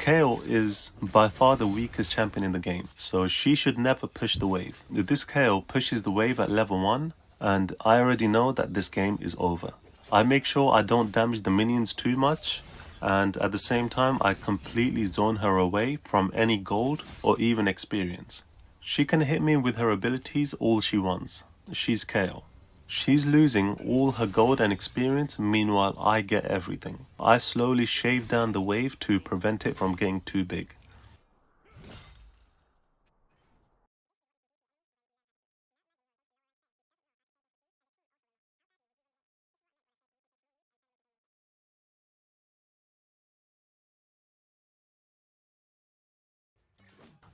Kayle is by far the weakest champion in the game, so she should never push the wave. This Kayle pushes the wave at level 1, and I already know that this game is over. I make sure I don't damage the minions too much, and at the same time I completely zone her away from any gold or even experience. She can hit me with her abilities all she wants. She's Kayle. She's losing all her gold and experience, meanwhile I get everything. I slowly shave down the wave to prevent it from getting too big.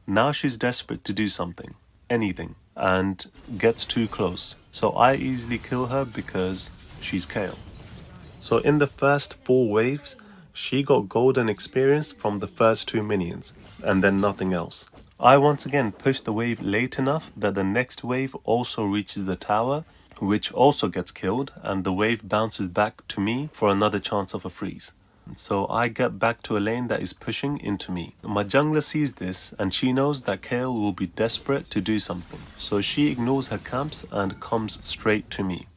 Now she's desperate to do something, anything, and gets too close. So I easily kill her because she's Kayle. So in the first 4 waves, she got golden experience from the first 2 minions, and then nothing else. I once again pushed the wave late enough that the next wave also reaches the tower, which also gets killed, and the wave bounces back to me for another chance of a freeze. So I get back to a lane that is pushing into me. My jungler sees this and she knows that Kayle will be desperate to do something. So she ignores her camps and comes straight to me.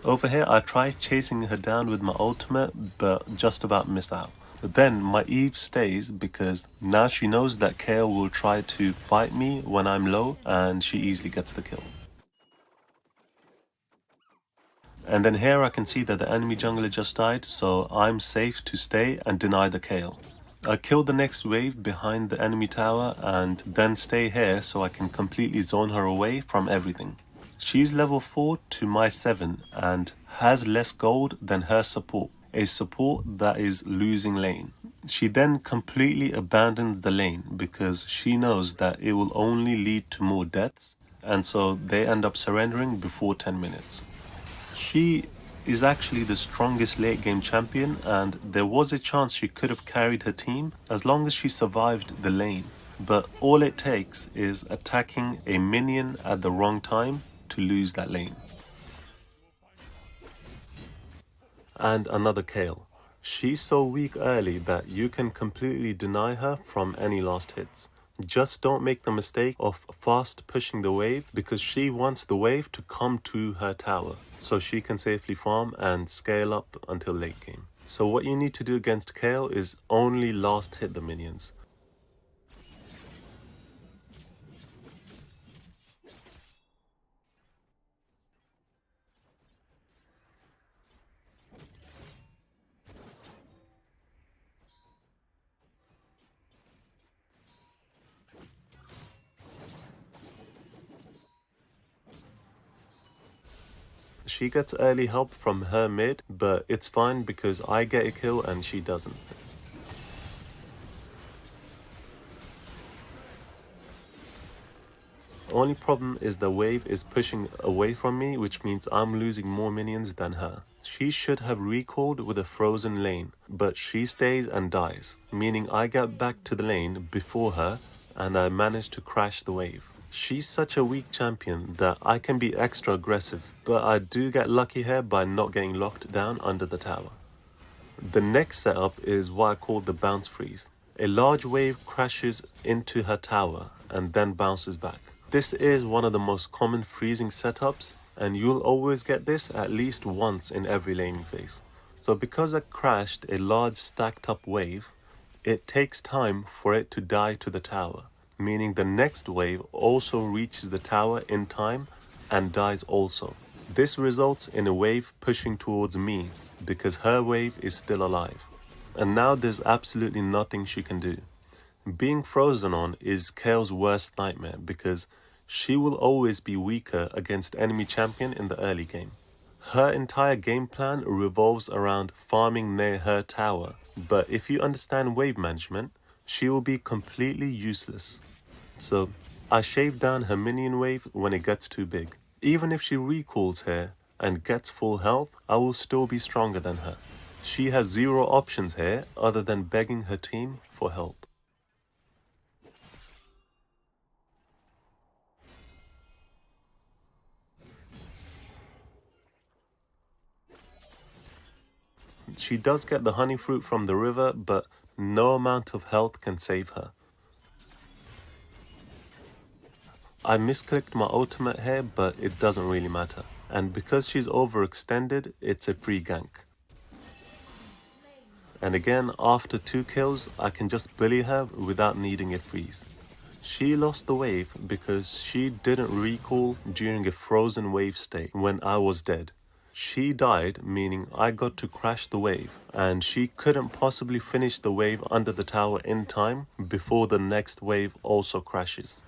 Over here I try chasing her down with my ultimate, but just about miss out. But then my Eve stays because now she knows that Kayle will try to fight me when I'm low, and she easily gets the kill. And then here I can see that the enemy jungler just died, so I'm safe to stay and deny the Kayle. I kill the next wave behind the enemy tower and then stay here so I can completely zone her away from everything. She's level 4 to my 7 and has less gold than her support, a support that is losing lane. She then completely abandons the lane because she knows that it will only lead to more deaths, and so they end up surrendering before 10 minutes. She is actually the strongest late game champion, and there was a chance she could have carried her team as long as she survived the lane. But all it takes is attacking a minion at the wrong time to lose that lane. And another Kayle. She's so weak early that you can completely deny her from any last hits. Just don't make the mistake of fast pushing the wave because she wants the wave to come to her tower so she can safely farm and scale up until late game. So what you need to do against Kayle is only last hit the minions. She gets early help from her mid, but it's fine because I get a kill and she doesn't. Only problem is the wave is pushing away from me, which means I'm losing more minions than her. She should have recalled with a frozen lane, but she stays and dies, meaning I get back to the lane before her and I manage to crash the wave. She's such a weak champion that I can be extra aggressive, but I do get lucky here by not getting locked down under the tower. The next setup is what I call the bounce freeze. A large wave crashes into her tower and then bounces back. This is one of the most common freezing setups, and you'll always get this at least once in every laning phase. So because I crashed a large stacked up wave, it takes time for it to die to the tower, meaning the next wave also reaches the tower in time and dies also. This results in a wave pushing towards me because her wave is still alive. And now there's absolutely nothing she can do. Being frozen on is Kayle's worst nightmare because she will always be weaker against enemy champion in the early game. Her entire game plan revolves around farming near her tower, but if you understand wave management, she will be completely useless. So I shave down her minion wave when it gets too big. Even if she recalls here and gets full health, I will still be stronger than her. She has zero options here other than begging her team for help. She does get the honey fruit from the river, but no amount of health can save her. I misclicked my ultimate here, but it doesn't really matter. And because she's overextended, it's a free gank. And again, after 2 kills, I can just bully her without needing a freeze. She lost the wave because she didn't recall during a frozen wave state when I was dead. She died, meaning I got to crash the wave, and she couldn't possibly finish the wave under the tower in time before the next wave also crashes.